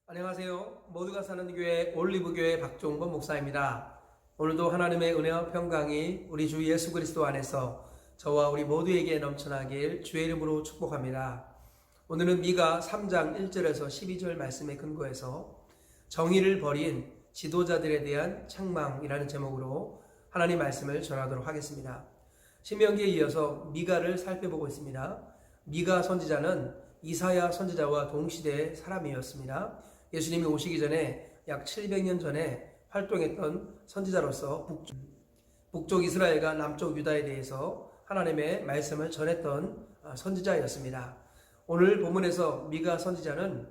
안녕하세요. 모두가 사는 교회 올리브교회 박종건 목사입니다. 오늘도 하나님의 은혜와 평강이 우리 주 예수 그리스도 안에서 저와 우리 모두에게 넘쳐나길 주의 이름으로 축복합니다. 오늘은 미가 3장 1절에서 12절 말씀에 근거해서 정의를 버린 지도자들에 대한 책망이라는 제목으로 하나님 말씀을 전하도록 하겠습니다. 신명기에 이어서 미가를 살펴보고 있습니다. 미가 선지자는 이사야 선지자와 동시대의 사람이었습니다. 예수님이 오시기 전에 약 700년 전에 활동했던 선지자로서 북쪽 이스라엘과 남쪽 유다에 대해서 하나님의 말씀을 전했던 선지자였습니다. 오늘 본문에서 미가 선지자는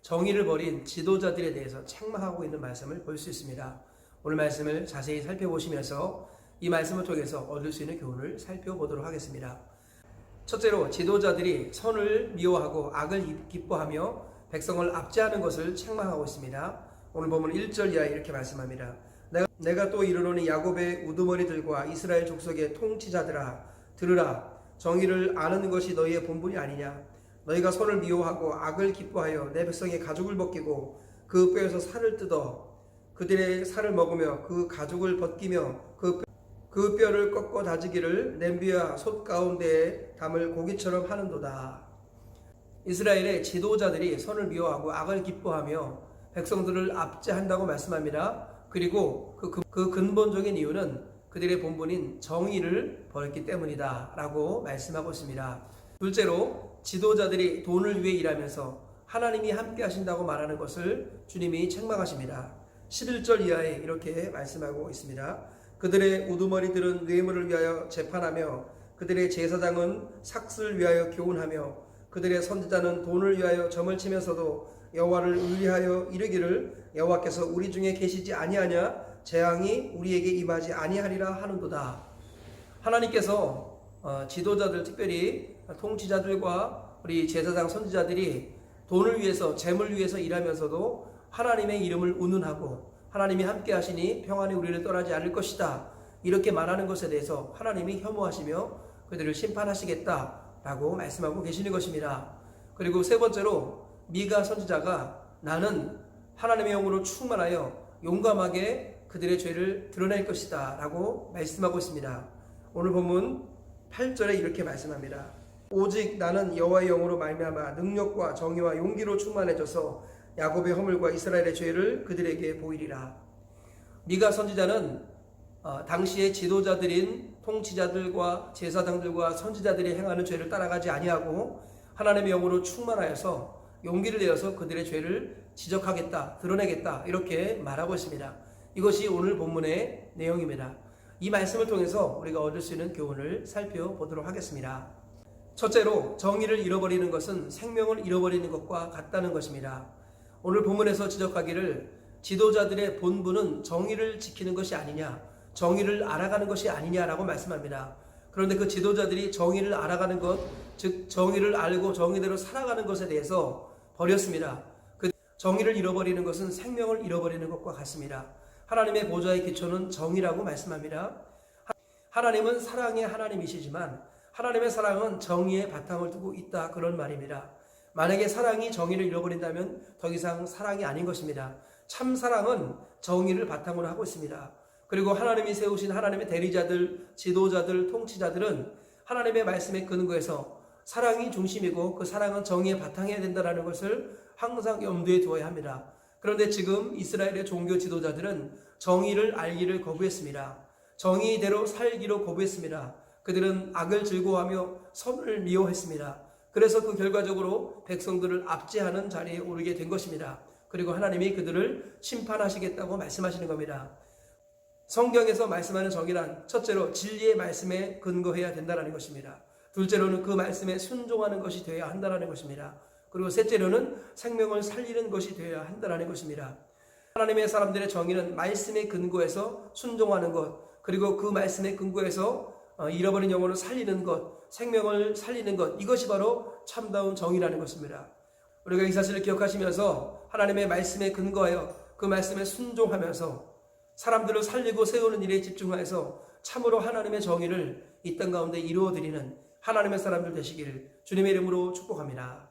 정의를 버린 지도자들에 대해서 책망하고 있는 말씀을 볼 수 있습니다. 오늘 말씀을 자세히 살펴보시면서 이 말씀을 통해서 얻을 수 있는 교훈을 살펴보도록 하겠습니다. 첫째로 지도자들이 선을 미워하고 악을 기뻐하며 백성을 압제하는 것을 책망하고 있습니다. 오늘 보면 1절 이하에 이렇게 말씀합니다. 내가 또 이르노니 야곱의 우두머리들과 이스라엘 족속의 통치자들아 들으라. 정의를 아는 것이 너희의 본분이 아니냐. 너희가 선을 미워하고 악을 기뻐하여 내 백성의 가죽을 벗기고 그 뼈에서 살을 뜯어 그들의 살을 먹으며 그 가죽을 벗기며 그 뼈를 꺾어 다지기를 냄비와 솥 가운데에 담을 고기처럼 하는도다. 이스라엘의 지도자들이 선을 미워하고 악을 기뻐하며 백성들을 압제한다고 말씀합니다. 그리고 그 근본적인 이유는 그들의 본분인 정의를 버렸기 때문이다 라고 말씀하고 있습니다. 둘째로 지도자들이 돈을 위해 일하면서 하나님이 함께 하신다고 말하는 것을 주님이 책망하십니다. 11절 이하에 이렇게 말씀하고 있습니다. 그들의 우두머리들은 뇌물을 위하여 재판하며 그들의 제사장은 삭슬을 위하여 교훈하며 그들의 선지자는 돈을 위하여 점을 치면서도 여호와를 의뢰하여 이르기를 여호와께서 우리 중에 계시지 아니하냐 재앙이 우리에게 임하지 아니하리라 하는도다. 하나님께서 지도자들 특별히 통치자들과 우리 제사장 선지자들이 돈을 위해서 재물을 위해서 일하면서도 하나님의 이름을 운운하고 하나님이 함께 하시니 평안히 우리를 떠나지 않을 것이다 이렇게 말하는 것에 대해서 하나님이 혐오하시며 그들을 심판하시겠다 라고 말씀하고 계시는 것입니다. 그리고 세 번째로 미가 선지자가 나는 하나님의 영으로 충만하여 용감하게 그들의 죄를 드러낼 것이다 라고 말씀하고 있습니다. 오늘 본문 8절에 이렇게 말씀합니다. 오직 나는 여호와의 영으로 말미암아 능력과 정의와 용기로 충만해져서 야곱의 허물과 이스라엘의 죄를 그들에게 보이리라. 미가 선지자는 당시의 지도자들인 통치자들과 제사장들과 선지자들이 행하는 죄를 따라가지 아니하고 하나님의 영으로 충만하여서 용기를 내어서 그들의 죄를 지적하겠다, 드러내겠다 이렇게 말하고 있습니다. 이것이 오늘 본문의 내용입니다. 이 말씀을 통해서 우리가 얻을 수 있는 교훈을 살펴보도록 하겠습니다. 첫째로 정의를 잃어버리는 것은 생명을 잃어버리는 것과 같다는 것입니다. 오늘 본문에서 지적하기를 지도자들의 본분은 정의를 지키는 것이 아니냐, 정의를 알아가는 것이 아니냐라고 말씀합니다. 그런데 그 지도자들이 정의를 알아가는 것, 즉 정의를 알고 정의대로 살아가는 것에 대해서 버렸습니다. 그 정의를 잃어버리는 것은 생명을 잃어버리는 것과 같습니다. 하나님의 보좌의 기초는 정의라고 말씀합니다. 하나님은 사랑의 하나님이시지만 하나님의 사랑은 정의의 바탕을 두고 있다 그런 말입니다. 만약에 사랑이 정의를 잃어버린다면 더 이상 사랑이 아닌 것입니다. 참 사랑은 정의를 바탕으로 하고 있습니다. 그리고 하나님이 세우신 하나님의 대리자들, 지도자들, 통치자들은 하나님의 말씀에 근거해서 사랑이 중심이고 그 사랑은 정의에 바탕해야 된다는 것을 항상 염두에 두어야 합니다. 그런데 지금 이스라엘의 종교 지도자들은 정의를 알기를 거부했습니다. 정의대로 살기로 거부했습니다. 그들은 악을 즐거워하며 선을 미워했습니다. 그래서 그 결과적으로 백성들을 압제하는 자리에 오르게 된 것입니다. 그리고 하나님이 그들을 심판하시겠다고 말씀하시는 겁니다. 성경에서 말씀하는 정의란 첫째로 진리의 말씀에 근거해야 된다는 것입니다. 둘째로는 그 말씀에 순종하는 것이 되어야 한다는 것입니다. 그리고 셋째로는 생명을 살리는 것이 되어야 한다는 것입니다. 하나님의 사람들의 정의는 말씀에 근거해서 순종하는 것, 그리고 그 말씀에 근거해서 잃어버린 영혼을 살리는 것, 생명을 살리는 것, 이것이 바로 참다운 정의라는 것입니다. 우리가 이 사실을 기억하시면서 하나님의 말씀에 근거하여 그 말씀에 순종하면서 사람들을 살리고 세우는 일에 집중하여서 참으로 하나님의 정의를 이 땅 가운데 이루어드리는 하나님의 사람들 되시기를 주님의 이름으로 축복합니다.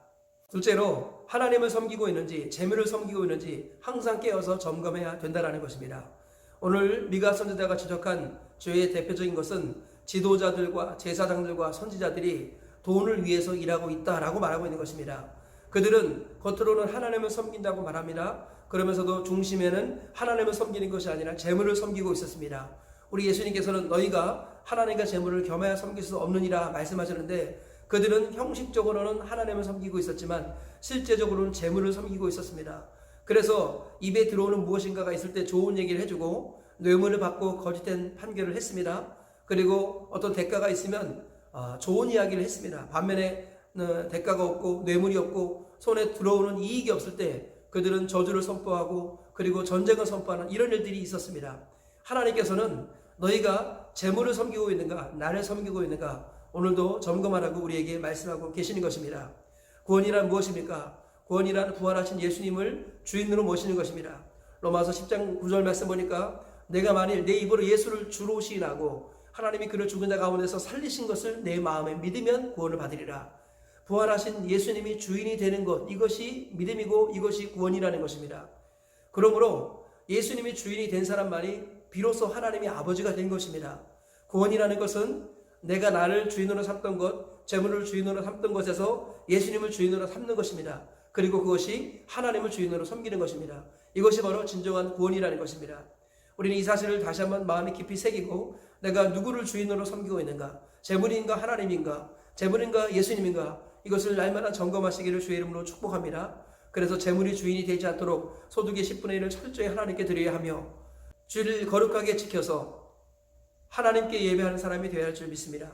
둘째로 하나님을 섬기고 있는지 재물을 섬기고 있는지 항상 깨어서 점검해야 된다는 것입니다. 오늘 미가 선지자가 지적한 죄의 대표적인 것은 지도자들과 제사장들과 선지자들이 돈을 위해서 일하고 있다라고 말하고 있는 것입니다. 그들은 겉으로는 하나님을 섬긴다고 말합니다. 그러면서도 중심에는 하나님을 섬기는 것이 아니라 재물을 섬기고 있었습니다. 우리 예수님께서는 너희가 하나님과 재물을 겸하여 섬길 수 없느니라 말씀하셨는데 그들은 형식적으로는 하나님을 섬기고 있었지만 실제적으로는 재물을 섬기고 있었습니다. 그래서 입에 들어오는 무엇인가가 있을 때 좋은 얘기를 해주고 뇌물을 받고 거짓된 판결을 했습니다. 그리고 어떤 대가가 있으면 좋은 이야기를 했습니다. 반면에 대가가 없고 뇌물이 없고 손에 들어오는 이익이 없을 때 그들은 저주를 선포하고 그리고 전쟁을 선포하는 이런 일들이 있었습니다. 하나님께서는 너희가 재물을 섬기고 있는가 나를 섬기고 있는가 오늘도 점검하라고 우리에게 말씀하고 계시는 것입니다. 구원이란 무엇입니까? 구원이란 부활하신 예수님을 주인으로 모시는 것입니다. 로마서 10장 9절 말씀 보니까 내가 만일 내 입으로 예수를 주로 시인하고 하나님이 그를 죽은 자 가운데서 살리신 것을 내 마음에 믿으면 구원을 받으리라. 부활하신 예수님이 주인이 되는 것 이것이 믿음이고 이것이 구원이라는 것입니다. 그러므로 예수님이 주인이 된 사람만이 비로소 하나님이 아버지가 된 것입니다. 구원이라는 것은 내가 나를 주인으로 삼던 것, 재물을 주인으로 삼던 것에서 예수님을 주인으로 삼는 것입니다. 그리고 그것이 하나님을 주인으로 섬기는 것입니다. 이것이 바로 진정한 구원이라는 것입니다. 우리는 이 사실을 다시 한번 마음에 깊이 새기고 내가 누구를 주인으로 섬기고 있는가? 재물인가 하나님인가? 재물인가 예수님인가? 이것을 날마다 점검하시기를 주의 이름으로 축복합니다. 그래서 재물이 주인이 되지 않도록 소득의 10분의 1을 철저히 하나님께 드려야 하며 주를 거룩하게 지켜서 하나님께 예배하는 사람이 되어야 할 줄 믿습니다.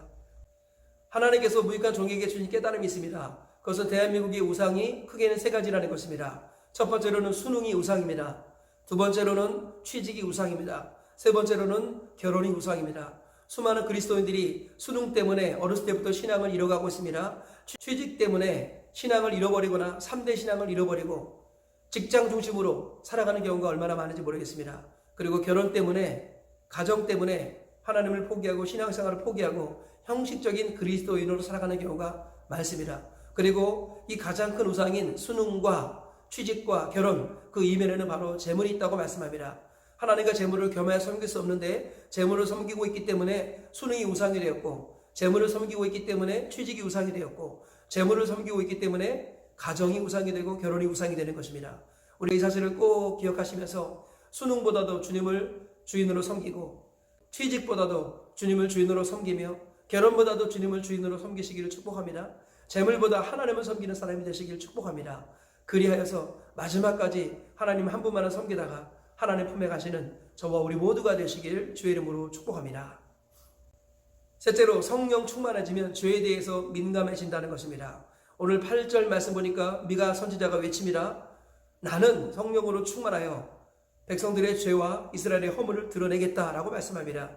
하나님께서 무익한 종에게 주신 깨달음이 있습니다. 그것은 대한민국의 우상이 크게는 세 가지라는 것입니다. 첫 번째로는 수능이 우상입니다. 두 번째로는 취직이 우상입니다. 세 번째로는 결혼이 우상입니다. 수많은 그리스도인들이 수능 때문에 어렸을 때부터 신앙을 잃어가고 있습니다. 취직 때문에 신앙을 잃어버리거나 3대 신앙을 잃어버리고 직장 중심으로 살아가는 경우가 얼마나 많은지 모르겠습니다. 그리고 결혼 때문에 가정 때문에 하나님을 포기하고 신앙생활을 포기하고 형식적인 그리스도인으로 살아가는 경우가 많습니다. 그리고 이 가장 큰 우상인 수능과 취직과 결혼 그 이면에는 바로 재물이 있다고 말씀합니다. 하나님과 재물을 겸하여 섬길 수 없는데 재물을 섬기고 있기 때문에 수능이 우상이 되었고 재물을 섬기고 있기 때문에 취직이 우상이 되었고 재물을 섬기고 있기 때문에 가정이 우상이 되고 결혼이 우상이 되는 것입니다. 우리 이 사실을 꼭 기억하시면서 수능보다도 주님을 주인으로 섬기고 취직보다도 주님을 주인으로 섬기며 결혼보다도 주님을 주인으로 섬기시기를 축복합니다. 재물보다 하나님을 섬기는 사람이 되시기를 축복합니다. 그리하여서 마지막까지 하나님 한 분만을 섬기다가 하나님 품에 가시는 저와 우리 모두가 되시길 주의 이름으로 축복합니다. 셋째로 성령 충만해지면 죄에 대해서 민감해진다는 것입니다. 오늘 8절 말씀 보니까 미가 선지자가 외칩니다. 나는 성령으로 충만하여 백성들의 죄와 이스라엘의 허물을 드러내겠다라고 말씀합니다.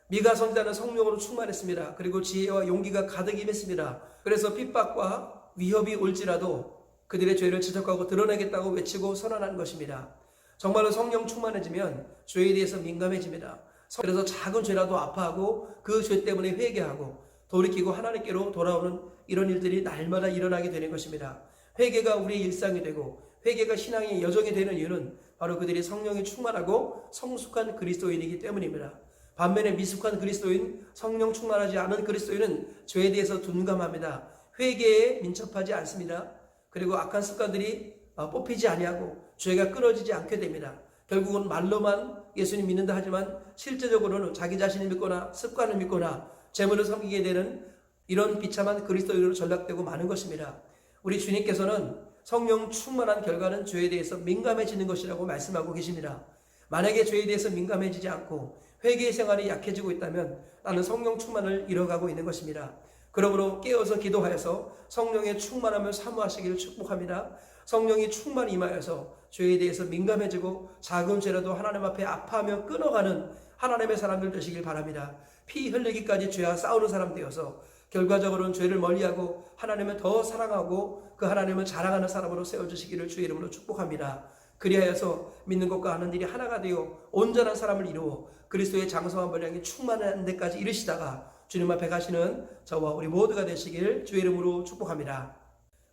미가 선지자는 성령으로 충만했습니다. 그리고 지혜와 용기가 가득 임했습니다. 그래서 핍박과 위협이 올지라도 그들의 죄를 지적하고 드러내겠다고 외치고 선언한 것입니다. 정말로 성령 충만해지면 죄에 대해서 민감해집니다. 그래서 작은 죄라도 아파하고 그 죄 때문에 회개하고 돌이키고 하나님께로 돌아오는 이런 일들이 날마다 일어나게 되는 것입니다. 회개가 우리의 일상이 되고 회개가 신앙의 여정이 되는 이유는 바로 그들이 성령이 충만하고 성숙한 그리스도인이기 때문입니다. 반면에 미숙한 그리스도인, 성령 충만하지 않은 그리스도인은 죄에 대해서 둔감합니다. 회개에 민첩하지 않습니다. 그리고 악한 습관들이 뽑히지 아니하고 죄가 끊어지지 않게 됩니다. 결국은 말로만 예수님 믿는다 하지만 실제적으로는 자기 자신을 믿거나 습관을 믿거나 재물을 섬기게 되는 이런 비참한 그리스도인으로 전락되고 마는 것입니다. 우리 주님께서는 성령 충만한 결과는 죄에 대해서 민감해지는 것이라고 말씀하고 계십니다. 만약에 죄에 대해서 민감해지지 않고 회개의 생활이 약해지고 있다면 나는 성령 충만을 잃어가고 있는 것입니다. 그러므로 깨어서 기도하여서 성령의 충만함을 사모하시기를 축복합니다. 성령이 충만히 임하여서 죄에 대해서 민감해지고 작은 죄라도 하나님 앞에 아파하며 끊어가는 하나님의 사람들 되시길 바랍니다. 피 흘리기까지 죄와 싸우는 사람 되어서 결과적으로는 죄를 멀리하고 하나님을 더 사랑하고 그 하나님을 자랑하는 사람으로 세워주시기를 주의 이름으로 축복합니다. 그리하여서 믿는 것과 하는 일이 하나가 되어 온전한 사람을 이루어 그리스도의 장성한 분량이 충만한 데까지 이르시다가 주님 앞에 가시는 저와 우리 모두가 되시길 주의 이름으로 축복합니다.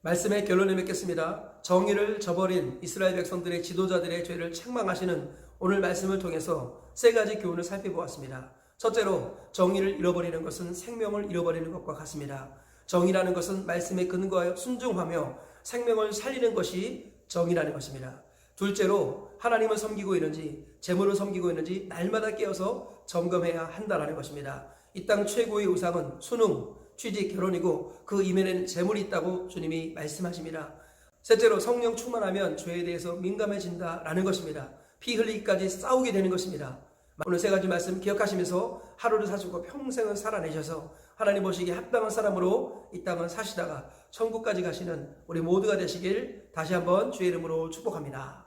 말씀의 결론을 맺겠습니다. 정의를 저버린 이스라엘 백성들의 지도자들의 죄를 책망하시는 오늘 말씀을 통해서 세 가지 교훈을 살펴보았습니다. 첫째로, 정의를 잃어버리는 것은 생명을 잃어버리는 것과 같습니다. 정의라는 것은 말씀에 근거하여 순종하며 생명을 살리는 것이 정의라는 것입니다. 둘째로, 하나님을 섬기고 있는지 재물을 섬기고 있는지 날마다 깨어서 점검해야 한다는 것입니다. 이 땅 최고의 우상은 수능, 취직, 결혼이고 그 이면에는 재물이 있다고 주님이 말씀하십니다. 셋째로, 성령 충만하면 죄에 대해서 민감해진다라는 것입니다. 피 흘리기까지 싸우게 되는 것입니다. 오늘 세 가지 말씀 기억하시면서 하루를 사시고 평생을 살아내셔서 하나님 보시기에 합당한 사람으로 이 땅을 사시다가 천국까지 가시는 우리 모두가 되시길 다시 한번 주의 이름으로 축복합니다.